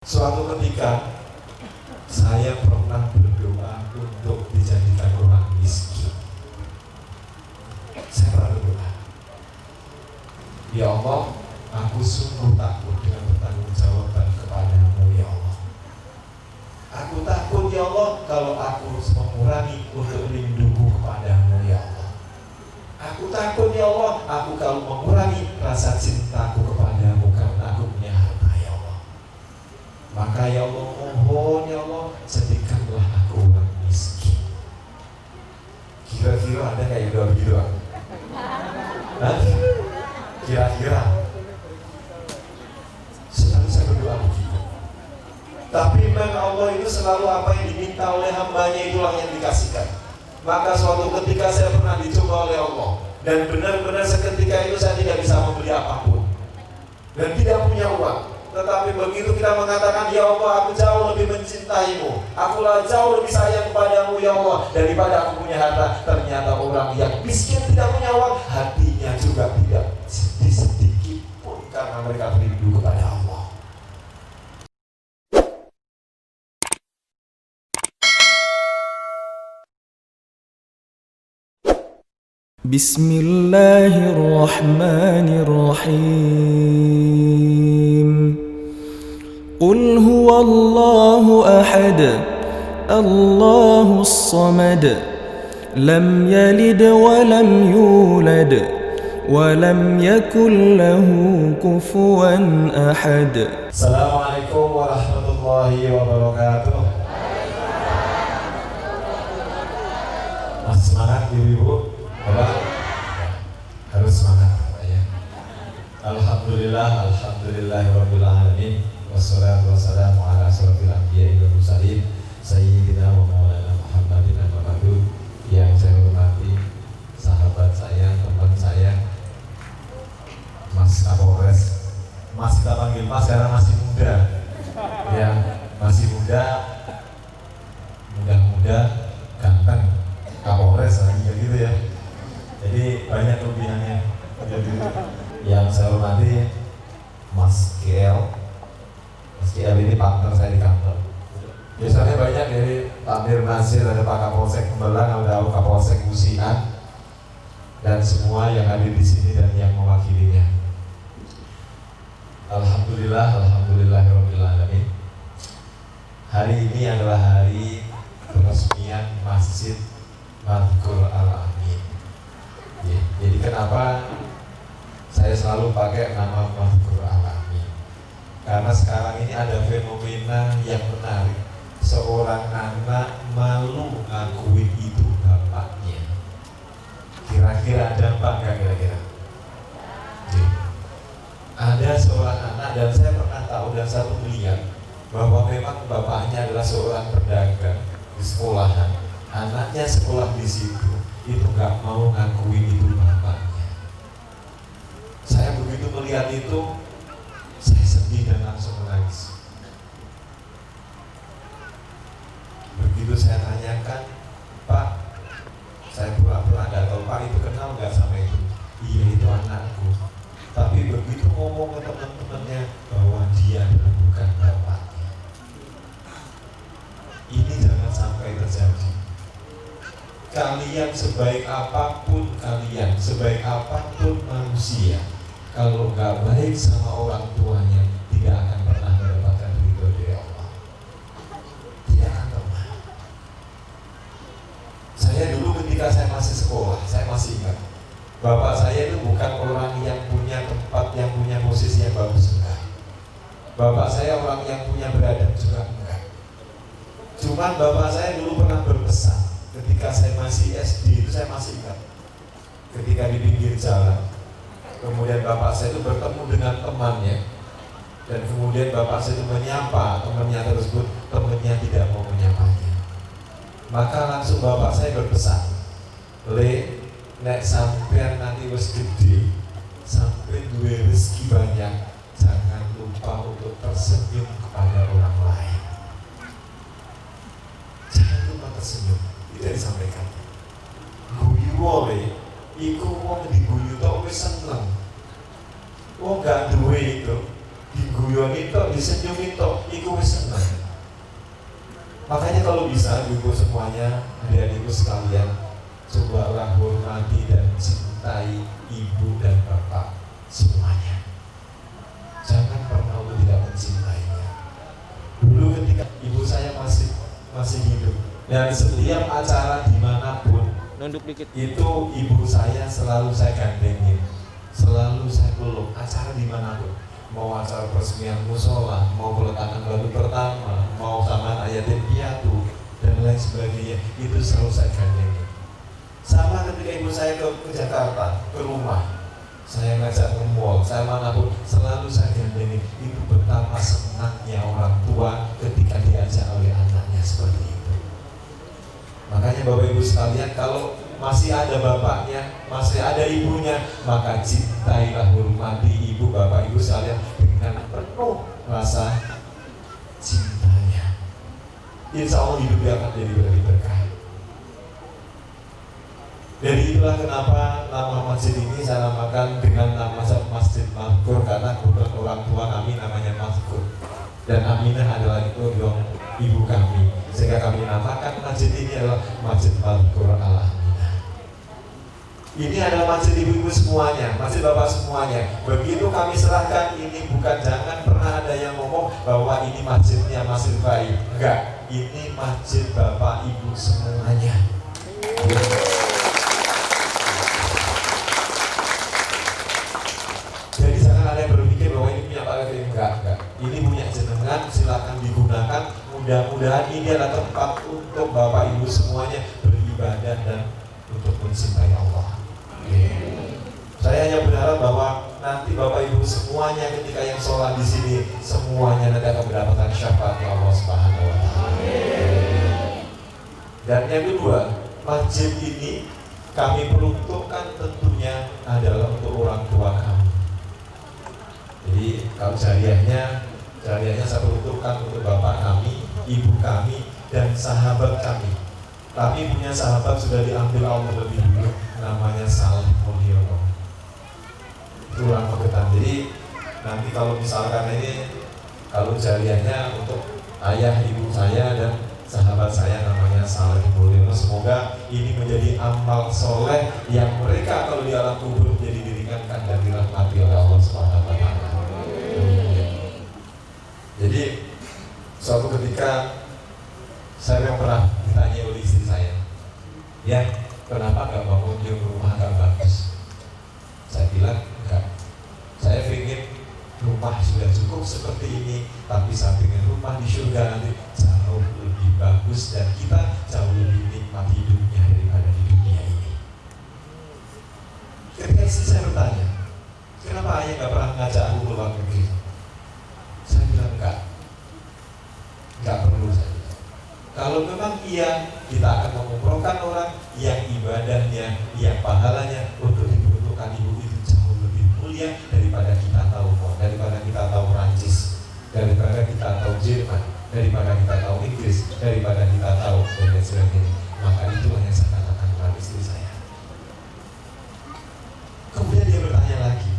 Suatu ketika saya pernah berdoa untuk dijadikan orang miskin. Saya pernah berdoa, ya Allah, aku sungguh takut dengan pertanggungjawaban kepadamu ya Allah. Aku takut ya Allah kalau aku mengurangi untuk rinduku kepadamu ya Allah. Aku takut ya Allah, aku kalau mengurangi rasa cintaku kepadamu karena aku punya harta ya Allah. Maka ya Allah, mohon ya Allah, jadikanlah aku orang miskin. Kira-kira ada kayak doa begitu? Kira-kira selalu saya berdoa begitu. Tapi memang Allah itu selalu apa yang diminta oleh hambanya itulah yang dikasihkan. Maka suatu ketika saya pernah dicoba oleh Allah, dan benar-benar seketika itu saya tidak bisa membeli apapun dan tidak punya uang. Tetapi begitu kita mengatakan, ya Allah, aku jauh lebih mencintaimu, akulah jauh lebih sayang kepadamu ya Allah daripada aku punya harta. Ternyata orang yang miskin tidak punya uang, hatinya juga tidak sedikit pun karena mereka rindu kepada Allah. Bismillahirrahmanirrahim. Qul huwallahu ahad, Allahus samad, lam yalid wa lam yulad, wa lam yakul lahu kufuwan ahad. Assalamualaikum warahmatullahi wabarakatuh. Masih semangat ibu-ibu? Bapak harus semangat Pak ya. Alhamdulillah, alhamdulillahirabbil alamin, wassalatu wassalamu ala asyrofil anbiya'i wal mursalin sayyidina wa maulana Muhammadin amma ba'du. Yang saya hormati sahabat saya, teman saya, Mas Kapolres. Mas kita panggil Mas karena masih muda. Ya, masih muda, muda-muda, ganteng, Kapolres lagi gitu ya. Jadi banyak kelebihannya. Yang saya hormati Mas KL. Mas KL ini partner saya di kantor. Biasanya banyak dari Pak Mir Nasir, ada Pak Kapolsek Tembelang, ada Pak Kapolsek Usian, dan semua yang ada di sini dan yang mewakilinya. Alhamdulillah, alhamdulillahirabbil alamin. Hari ini adalah hari peresmian Masjid Madhkur Al-Amin. Ya, jadi kenapa saya selalu pakai nama Madhkur Al-Amin? Karena sekarang ini ada fenomena yang menarik. Seorang anak malu ngakuin itu bapaknya. Kira-kira ada apa enggak kira-kira? Ya. Ada seorang anak, dan saya pernah tahu dan satu melihat bahwa memang bapaknya adalah seorang pedagang di sekolahan. Anaknya sekolah di situ, itu nggak mau ngakuin itu bapaknya. Saya begitu melihat itu, saya sedih dan langsung menangis. Begitu saya tanyakan, Pak, saya pura-pura nggak tahu, Pak itu kenal nggak sama itu? Iya, itu anakku. Tapi begitu ngomong ke teman-temannya bahwa dia adalah bukan bapaknya. Ini jangan sampai terjadi. Kalian sebaik apapun kalian, sebaik apapun manusia, kalau nggak baik sama orang tuanya, tidak akan pernah mendapatkan ridho dari Allah. Tidak akan pernah. Saya dulu ketika saya masih sekolah, saya masih ingat, bapak saya itu bukan orang yang punya tempat, yang punya posisi yang bagus, enggak. Bapak saya orang yang punya beradab juga enggak. Cuman bapak saya dulu pernah berpesan. Ketika saya masih SD itu saya masih ingat, ketika di pinggir jalan, kemudian bapak saya itu bertemu dengan temannya, dan kemudian bapak saya itu menyapa temannya tersebut, temannya tidak mau menyapanya. Maka langsung bapak saya berpesan, Le, nek sampean nanti wis gede, sampai duwe rezeki banyak, jangan lupa untuk tersenyum kepada orang lain. Jangan lupa tersenyum. Tidak disampaikan. Guyu wae, iku wong diguyu tok wis seneng. Wong gak duwe itu, diguyoni tok, disenyumi tok, iku wis seneng. Makanya kalau bisa ibu semuanya, adik-adikku sekalian, cobalah hormati dan cintai ibu dan bapak semuanya. Jangan pernah untuk tidak mencintainya. Dulu ketika ibu saya masih hidup, dan setiap acara dimanapun, Nunduk dikit. itu ibu saya selalu saya gandengin, selalu saya peluk. Acara dimanapun, mau acara peresmian musola, mau peletakan batu pertama, mau sama ayatin piatu dan lain sebagainya, itu selalu saya gandengin. Sama ketika ibu saya ke Jakarta, ke rumah, saya ngajak ke mall, saya manapun, selalu saya gandengin. Itu betapa senangnya orang tua ketika diajak oleh anaknya seperti itu. Makanya Bapak Ibu sekalian, kalau masih ada bapaknya, masih ada ibunya, maka cintailah, hormati ibu bapak ibu sekalian dengan penuh rasa cintanya. Insya Allah hidupnya akan jadi berkah. Jadi itulah kenapa nama masjid ini saya namakan dengan nama Masjid Mazkur, karena kebetulan orang tua kami namanya Mazkur dan Aminah adalah itu dong ibu kami, sehingga kami namakan masjid ini adalah Masjid Mazkur Al-Aminah. Ini adalah masjid ibu-ibu semuanya, masjid bapak semuanya. Begitu kami serahkan ini, bukan, jangan pernah ada yang ngomong bahwa ini masjidnya masjid bayi. Enggak, ini masjid bapak ibu semuanya. Jadi jangan ada yang berpikir bahwa ini punya Pak Kevin. Enggak. Ini punya jenengan, silakan digunakan. Mudah-mudahan ini adalah tempat untuk bapak ibu semuanya beribadah dan untuk mencintai Allah. Saya hanya berharap bahwa nanti bapak ibu semuanya ketika yang sholat di sini semuanya nanti akan mendapatkan syafaat Allah Subhanahu wa Ta'ala. Dan yang kedua, masjid ini kami peruntukkan tentunya adalah untuk orang tua kami. Jadi kalau jariahnya saya peruntukkan untuk bapak kami, ibu kami, dan sahabat kami. Tapi punya sahabat sudah diambil Allah lebih dulu, namanya Saleh Mulyono. Itu orang Magetan. Jadi nanti kalau misalkan ini, kalau jariahnya untuk ayah ibu saya dan sahabat saya namanya Saleh Mulyono. Semoga ini menjadi amal soleh yang mereka kalau di alam kubur jadi diringankan dan dirahmati oleh Allah Subhanahu wa Ta'ala. Jadi suatu ketika saya pernah ditanya oleh istri saya, ya kenapa nggak bangun di rumah agak bagus? Saya bilang enggak, saya ingin rumah sudah cukup seperti ini, tapi saya ingin rumah di surga nanti jauh lebih bagus dan kita jauh lebih nikmat hidupnya daripada di dunia ini. Ketika istri saya bertanya, kenapa ayah nggak pernah ngajak aku ke luar negeri? Saya bilang enggak perlu saya. Kalau memang iya, kita akan mengumpulkan orang yang ibadahnya, yang pahalanya untuk diperuntukkan ibu itu jauh lebih mulia daripada kita tahu daripada kita tahu Prancis, daripada kita tahu Jerman, daripada kita tahu Inggris, daripada kita tahu dan sebagainya. Maka itulah yang saya katakan kepada istri saya. Kemudian dia bertanya lagi.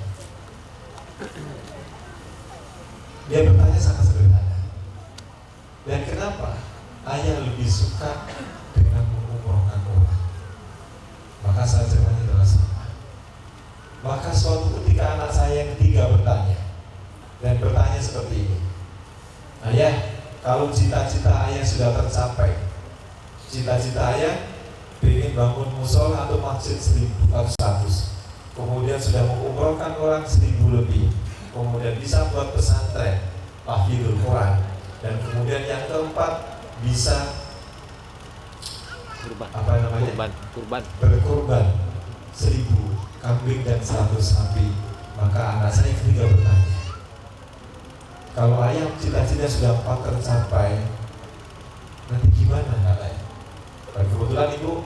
Dia bertanya sangat sederhana. Dan kenapa ayah lebih suka dengan mengumrohkan orang? Maka saya jawabannya adalah sama. Maka suatu ketika anak saya yang ketiga bertanya, dan bertanya seperti ini, ayah, kalau cita-cita ayah sudah tercapai, cita-cita ayah ingin bangun musola atau masjid 1.100, kemudian sudah mengumrohkan orang 1.000 lebih, kemudian bisa buat pesantren, tahfidzul Quran, dan kemudian yang keempat bisa berkurban 1.000 kambing dan 100 sapi. Maka anak saya ketiga bertanya, kalau ayah cita-cita sudah 4 tercapai, nanti gimana katanya? Dan kebetulan ibu,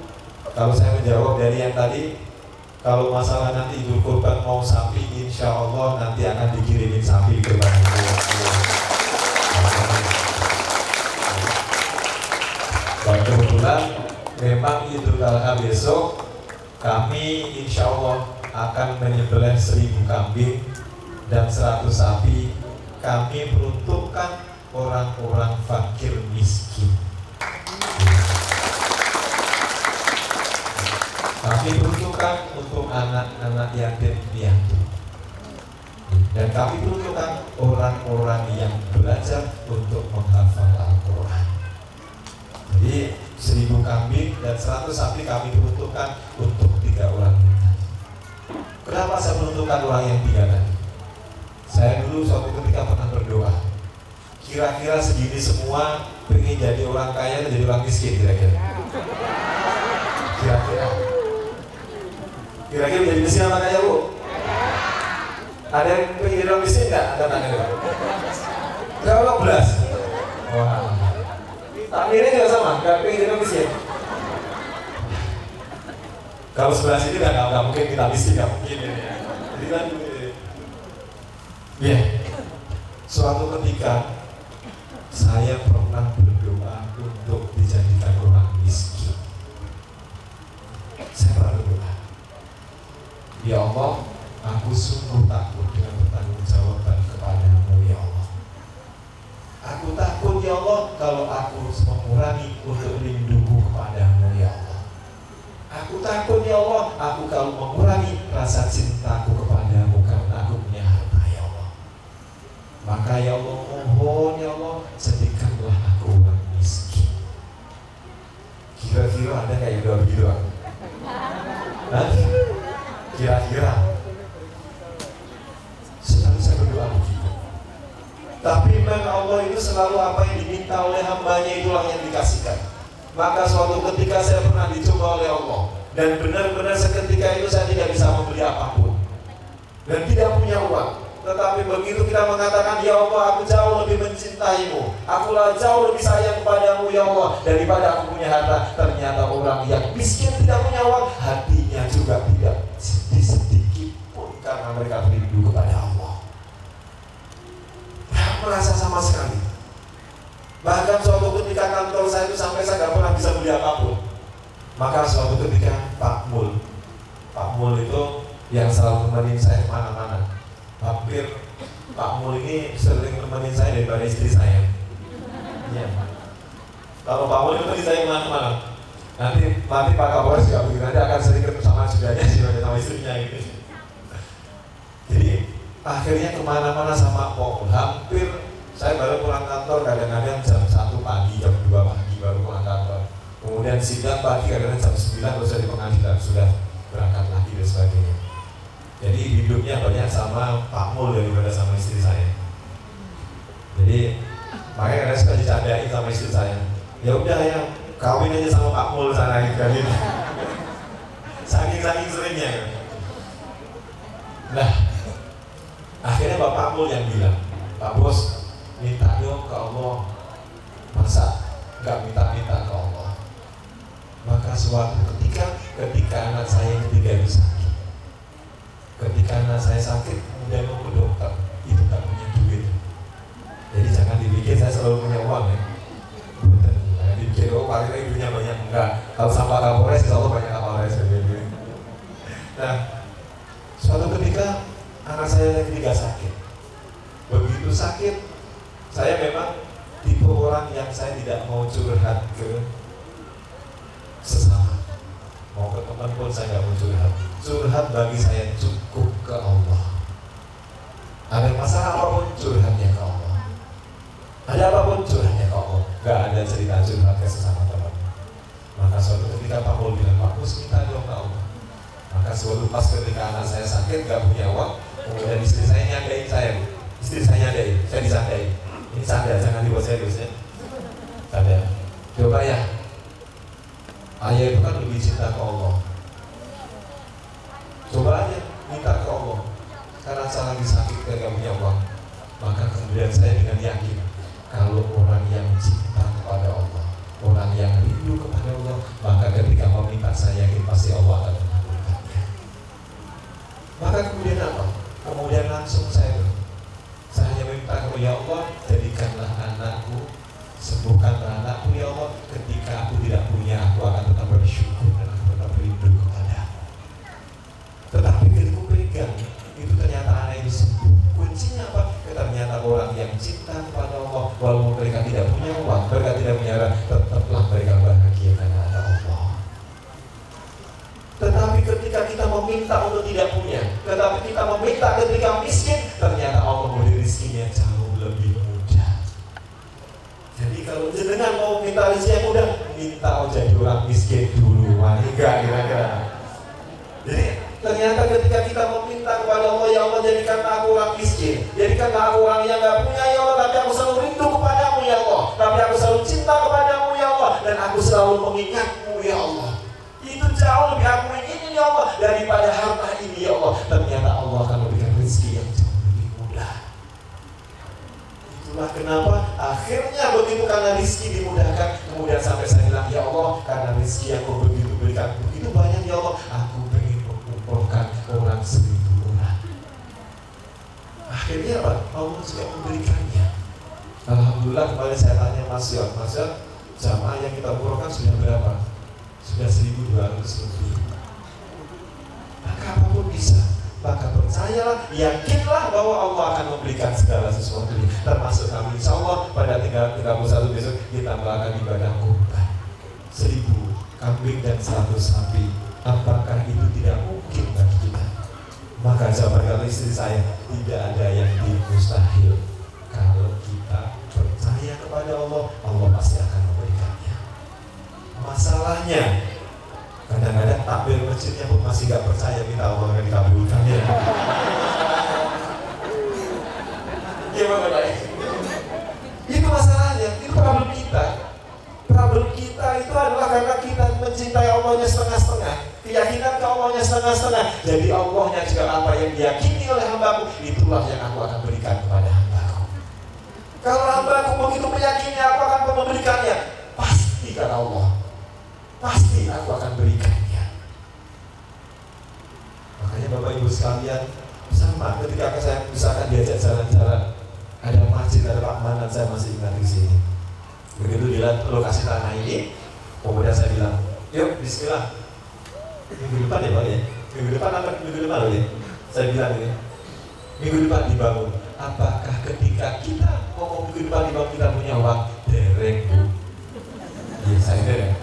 kalau saya menjawab dari yang tadi, kalau masalah nanti Idul Kurban mau sapi, insya Allah nanti akan dikirimin sapi ke Bandung. Dan kebetulan memang Idul Adha besok kami insya Allah akan menyembelih 1.000 kambing dan 100 sapi. Kami peruntukkan orang-orang fakir miskin. Kami peruntukkan untuk anak-anak yatim piatu. Dan kami peruntukkan orang-orang yang belajar untuk menghafal Al-Quran. Jadi 1000 kambing dan 100 sapi kami peruntukkan untuk 3 orang ini. Kenapa saya peruntukkan orang yang 3 tadi? Saya dulu suatu ketika pernah berdoa, kira-kira segini semua pengen jadi orang kaya atau jadi orang miskin kira-kira? Kira-kira jadi miskin apa kaya, Bu? Ada yang pengen jadi orang miskin nggak? Ada tanya. Berapa belas? Wah. Takdirnya juga sama, nggak pengen jadi orang miskin. Kalau sebelah sini nggak mungkin kita miskin, nggak mungkin ini. Jadi kan, ya. Suatu ketika saya pernah berdoa untuk dijadikan orang miskin. Saya pernah berdoa, ya Allah, aku sungguh takut dengan pertanggungjawaban kepadamu ya Allah. Aku takut ya Allah kalau aku mengurangi untuk rinduku kepadamu ya Allah. Aku takut ya Allah, aku kalau mengurangi rasa cintaku kepadamu karena aku punya harta ya Allah. Maka ya Allah, mohon ya Allah, jadikanlah aku orang miskin. Kira-kira ada kayak doa begitu? Kira-kira selalu saya berdoa begitu. Tapi memang Allah itu selalu apa yang diminta oleh hambanya itulah yang dikasihkan. Maka suatu ketika saya pernah dicoba oleh Allah, dan benar-benar seketika itu saya tidak bisa membeli apapun dan tidak punya uang. Tetapi begitu kita mengatakan, ya Allah, aku jauh lebih mencintaimu, akulah jauh lebih sayang kepadamu ya Allah daripada aku punya harta. Ternyata orang yang miskin tidak punya uang, hatinya juga tidak sedikit pun karena mereka rindu kepada Allah. Tidak merasa sama sekali. Bahkan suatu ketika kantor saya itu sampai saya tidak pernah bisa beli apapun. Maka suatu ketika Pak Mul itu yang selalu nemenin saya kemana-mana. Hampir Pak Mul ini sering nemenin saya daripada istri saya. Ya. Kalau Pak Mul itu nemenin saya kemana-mana. Nanti Pak Kapolres juga begitu, nanti akan sering ketemu sama sudahnya sama istrinya gitu. Jadi akhirnya kemana-mana sama Pak Mul. Hampir saya baru pulang kantor kadang-kadang jam 1 pagi, jam 2 pagi baru pulang kantor. Kemudian sidang pagi kadang-kadang jam 9 baru saya di pengadilan, sudah berangkat lagi dan sebagainya. Jadi hidupnya banyak sama Pak Mul daripada sama istri saya. Jadi makanya kadang suka dicandain sama istri saya. Ya udah ya, kawin aja sama Pak Mul sana gitu. Saking seringnya. Nah, akhirnya Bapak Mul yang bilang, Pak Bos, minta dong ke Allah. Masa nggak minta-minta ke Allah? Maka suatu ketika anak saya yang ketiga itu sakit. Ketika anak saya sakit, kemudian mau ke dokter, itu nggak punya duit. Jadi jangan dibikin saya selalu punya uang ya. Betul. Jangan dibikin paling ibunya banyak, enggak. Kalau sampah Kapolres, insya Allah banyak Kapolres. Nah, suatu ketika anak saya yang ketiga sakit. Begitu sakit, saya memang tipe orang yang saya tidak mau curhat ke sesama. Mau ke teman pun saya nggak mau curhat. Curhat bagi saya cukup ke Allah. Ada masalah apapun curhatnya ke Allah. Ada apapun curhatnya ke Allah. Gak ada cerita curhat ke sesama teman. Maka suatu ketika Pak Mul bilang, Pak Mus minta dong ke Allah. Maka suatu pas ketika anak saya sakit gak punya uang, kemudian istri saya nyadain saya. Istri saya nyadain, saya disandain. Ini canda, jangan dibuat serius ya. Canda. Coba ya. Ayah itu kan lebih cinta ke Allah. Coba aja minta ke Allah. Karena saya lagi sakit dan gak punya uang. Maka kemudian saya dengan yakin, kalau orang yang cinta kepada Allah, orang yang rindu kepada Allah, maka ketika meminta saya yakin pasti Allah akan mengabulkannya. Maka kemudian apa? Kemudian langsung saya hanya minta kepada ya Allah, jadikanlah anakku, sembuhkanlah anakku ya Allah. Ketika aku tidak punya, aku akan tetap bersyukur dan aku tetap rindu kepadamu. Tetapi ketika pegang itu ternyata anak itu sembuh. Kuncinya apa? Ternyata orang yang cinta kepada Allah, walaupun punya uang, mereka tidak punya harta, tetaplah mereka bahagia karena ada Allah. Tetapi ketika kita meminta untuk tidak punya, tetapi kita meminta ketika miskin, ternyata Allah memberi rezekinya jauh lebih mudah. Jadi kalau jenengan mau minta rezeki yang mudah, minta jadi orang miskin dulu, enggak kira-kira. Jadi ternyata ketika kita meminta kepada Allah, ya Allah jadikanlah aku orang miskin, jadikanlah aku orang yang gak punya ya Allah, tapi aku selalu rindu kepadamu ya Allah, tapi aku selalu cinta kepadamu ya Allah, dan aku selalu mengingatmu ya Allah. Itu jauh lebih aku ingin ya Allah daripada harta ini ya Allah. Ternyata Allah akan memberikan rezeki yang jauh lebih mudah. Itulah kenapa akhirnya begitu karena rezeki dimudahkan, kemudian sampai saya bilang ya Allah, karena rezeki yang kau begitu berikan begitu banyak ya Allah, aku ingin mengumpulkan orang 1000 orang. Akhirnya apa? Allah juga memberikannya. Alhamdulillah. Kemarin saya tanya Mas Yon, jamaah yang kita umrohkan sudah berapa? Sudah 1200 lebih. Maka apapun bisa. Maka percayalah, yakinlah bahwa Allah akan memberikan segala sesuatu, termasuk kami insya Allah pada 31 besok kita melakukan ibadah kurban 1000 kambing dan 100 sapi. Apakah itu tidak mungkin bagi kita? Maka jawaban kata istri saya, tidak ada yang mustahil. Kalau kita percaya kepada Allah, Allah pasti akan memberikannya. Masalahnya kadang-kadang takbir masjidnya pun masih gak percaya kita Allah akan dikabulkan ya. Gimana Pak? Itu masalahnya, itu problem kita. Problem kita itu adalah karena kita mencintai Allahnya setengah-setengah, keyakinan ke Allahnya setengah-setengah. Jadi Allahnya juga apa yang diyakini oleh hambaku, itulah yang aku akan berikan kepada hambaku. Kalau hambaku begitu meyakini aku akan memberikannya, pasti kata Allah, pasti aku akan berikannya. Makanya Bapak Ibu sekalian, sama ketika saya misalkan diajak jalan-jalan, ada masjid, ada Pak Manan, saya masih ingat di sini. Begitu dilihat lokasi tanah ini, kemudian saya bilang, yuk bismillah. Minggu depan ya Pak ya? Minggu depan apa minggu depan ya? Saya bilang ini, minggu depan dibangun. Apakah ketika kita ngomong minggu depan dibangun kita punya uang? Dereng Bu. Iya saya dereng.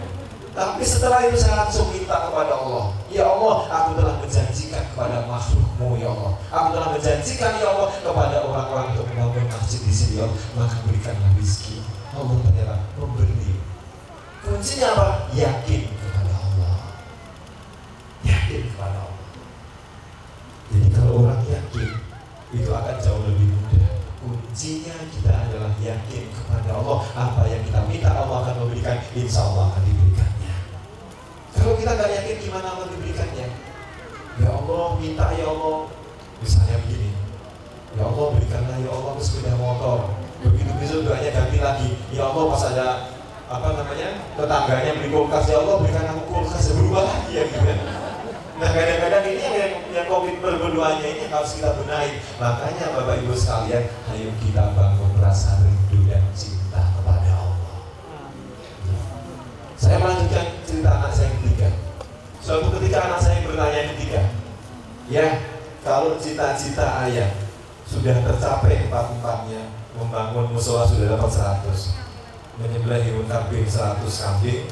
Tapi setelah itu saya langsung minta kepada Allah, ya Allah, aku telah menjanjikan kepada makhlukmu ya Allah, aku telah menjanjikan ya Allah kepada orang-orang untuk membangun masjid di sini ya Allah, maka berikanlah rezeki. Allah ternyata memberi. Kuncinya apa? Yakin kepada Allah. Yakin kepada Allah. Jadi kalau orang yakin, itu akan jauh lebih mudah. Kuncinya kita adalah yakin kepada Allah. Apa yang kita minta Allah akan memberikan, insya Allah akan diberikannya. Kalau kita gak yakin gimana akan diberikannya? Ya Allah, minta ya Allah. Misalnya begini, ya Allah berikanlah ya Allah ke sepeda motor. Begitu besok doanya ganti lagi, ya Allah pas ada tetangganya beli kulkas, ya Allah berikan aku kulkas, berubah lagi ya gitu kan. Nah kadang-kadang ini yang komitmen berduanya ini harus kita benahi. Makanya Bapak Ibu sekalian, ayo kita bangun rasa rindu dan cinta kepada Allah. Saya melanjutkan cerita anak saya yang ketiga. Suatu ketika anak saya bertanya yang ketiga, ya kalau cita-cita ayah sudah tercapai 4-4-nya, membangun musola sudah dapat 100, menyembelih hewan kambing 100 kambing,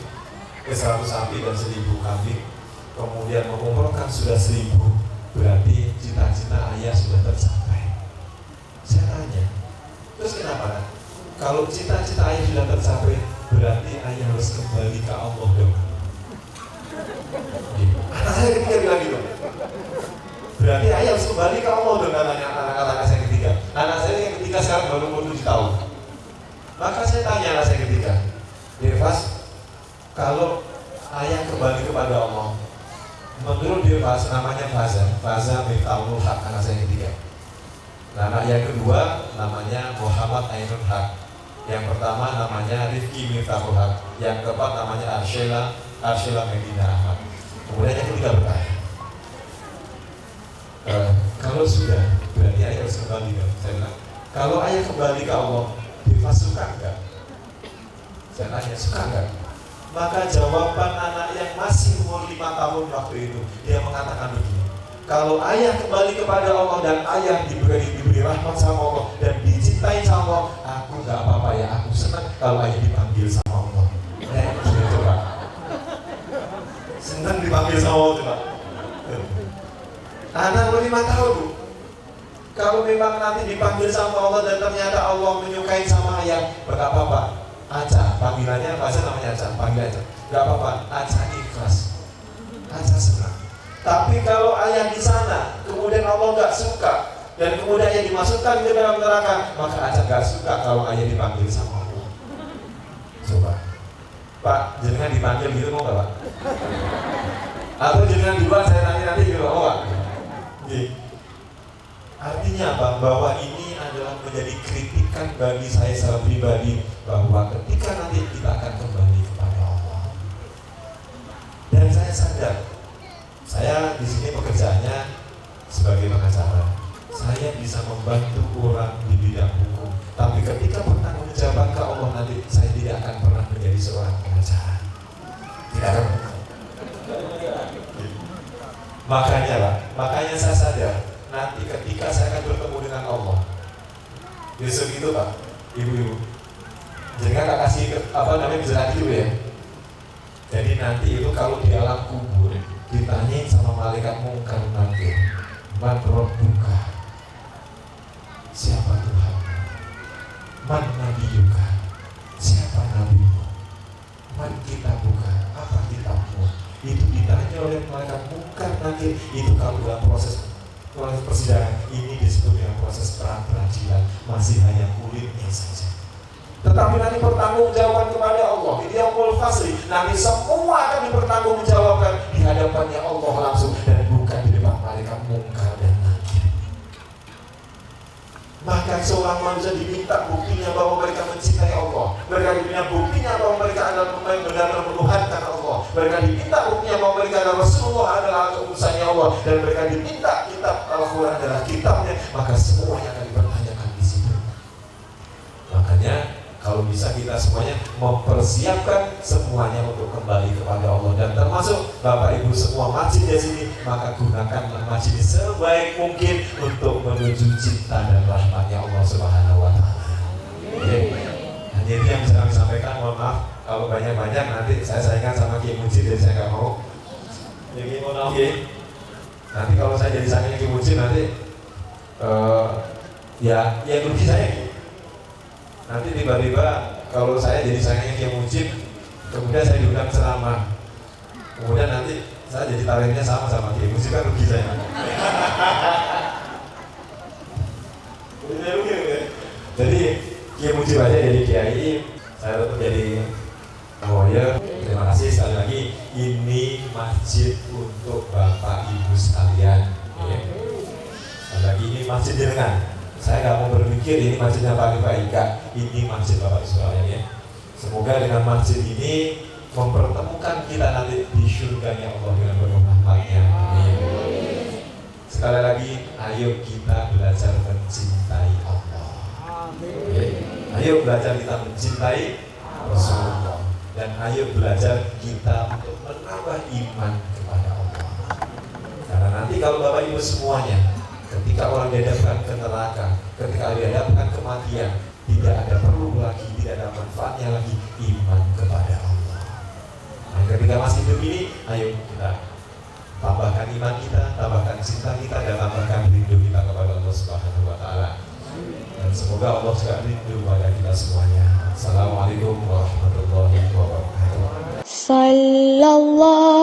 100 sapi dan 1000 kambing, kemudian mengumpulkan sudah 1000, berarti cita-cita ayah sudah tercapai. Saya tanya, terus kenapa? Kalau cita-cita ayah sudah tercapai, berarti ayah harus kembali ke Allah dong. Anak saya ketiga bilang gitu. Berarti ayah harus kembali ke Allah dong, anak saya ketiga. Anak saya yang ketiga sekarang baru umur 7 tahun. Maka saya tanya anak saya ketiga, Devas, kalau ayah kembali kepada Allah, menurut Devas namanya Faza Miftahul Haq, anak saya ketiga. Nah, anak yang kedua namanya Muhammad Ainul Haq. Yang pertama namanya Rifki Miftahul Haq. Yang keempat namanya Arshila Medina Ahmad. Kemudian yang ketiga bertanya, kalau sudah, berarti ayah harus kembali kan? Saya bilang, kalau ayah kembali ke Allah, Devas suka enggak? Saya tanya, suka enggak? Maka jawaban anak yang masih umur 5 tahun waktu itu, dia mengatakan begini, kalau ayah kembali kepada Allah dan ayah diberi rahmat sama Allah dan dicintai sama Allah, aku nggak apa-apa ya, aku senang kalau ayah dipanggil sama Allah. Coba. Senang dipanggil sama Allah coba. Anak 5 tahun Bu. Kalau memang nanti dipanggil sama Allah dan ternyata Allah menyukai sama ayah, nggak apa-apa. Aja, panggilannya apa aja namanya aja, panggil aja. Nggak apa-apa, aja ikhlas. Aja senang. Tapi kalau ayah di sana, kemudian Allah nggak suka, dan kemudian ayah dimasukkan ke dalam neraka, maka aja nggak suka kalau ayah dipanggil sama Allah. Coba, Pak, jangan dipanggil gitu mau nggak Pak? Atau jangan duluan saya nanti gitu mau nggak? Artinya apa? Bahwa ini adalah menjadi kritikan bagi saya secara pribadi, bahwa ketika nanti kita akan kembali kepada Allah. Dan saya sadar, saya di sini pekerjaannya sebagai pengacara. Saya bisa membantu orang di bidang hukum, tapi ketika pertanggungjawaban ke Allah nanti, saya tidak akan pernah menjadi seorang pengacara. Tidak akan. Makanya saya sadar nanti ketika saya akan bertemu dengan Allah besok itu Pak, ibu-ibu, jangan tak kasih bisa nanti ya. Jadi nanti itu kalau di alam kubur ditanyain sama malaikat mungkar nakir, man rabbuka, siapa Tuhan, man nabiyuka, siapa nabimu, man kitabuka, apa kitabmu. Itu ditanya oleh malaikat mungkar nakir. Itu kalau dalam proses persidangan ini disebut dengan proses pra-peradilan, masih hanya kulitnya saja. Tetapi nanti pertanggungjawaban kepada Allah, ini yang fasli, nanti semua akan dipertanggungjawabkan di hadapannya Allah langsung, dan bukan di depan malaikat mungkar dan nakir. Maka seorang manusia diminta buktinya bahwa mereka mencintai Allah, mereka diminta buktinya bahwa mereka adalah benar-benar menuhankan Allah, mereka diminta buktinya bahwa mereka adalah Rasulullah, adalah utusannya Allah, dan mereka diminta kitab Al-Quran adalah kitabnya. Maka semuanya akan dipertanyakan di situ. Makanya kalau bisa kita semuanya mempersiapkan semuanya untuk kembali kepada Allah, dan termasuk Bapak Ibu semua masjid di sini, maka gunakanlah masjid sebaik mungkin untuk menuju cinta dan rahmatnya Allah Subhanahu wa Ta'ala. Hanya itu yang bisa kami sampaikan. Mohon maaf kalau banyak-banyak nanti saya saingan sama Kiai Mujib, jadi saya nggak mau. Jadi mohon maaf ya. Nanti kalau saya jadi saingan Kiai Mujib nanti ya rugi saya. Nanti tiba-tiba kalau saya jadi sayangnya Kiai Mujib, kemudian saya diundang ceramah, kemudian nanti saya jadi tarifnya sama Kiai Mujib, kan rugi saya. Jadi Kiai Mujib aja jadi Kiai, saya tetap jadi lawyer. Terima kasih sekali lagi. Ini masjid untuk Bapak Ibu sekalian. Sekali lagi ini masjid jenengan. Saya nggak mau berpikir ini masjidnya Pak Ika, ini masjid Bapak sekalian ya. Semoga dengan masjid ini mempertemukan kita nanti di surganya Allah dengan penuh rahmatnya. Sekali lagi, ayo kita belajar mencintai Allah. Ayo belajar kita mencintai Rasulullah, dan ayo belajar kita untuk menambah iman kepada Allah. Karena nanti kalau Bapak Ibu semuanya, ketika orang dihadapkan ke neraka, ketika dihadapkan kematian, tidak ada perlu lagi, tidak ada manfaatnya lagi iman kepada Allah. Nah, ketika masih hidup ini, ayo kita tambahkan iman kita, tambahkan cinta kita, dan tambahkan rindu kita kepada Allah Subhanahu wa Ta'ala. Dan semoga Allah juga rindu pada kita semuanya. Assalamualaikum warahmatullahi wabarakatuh. Sallallahu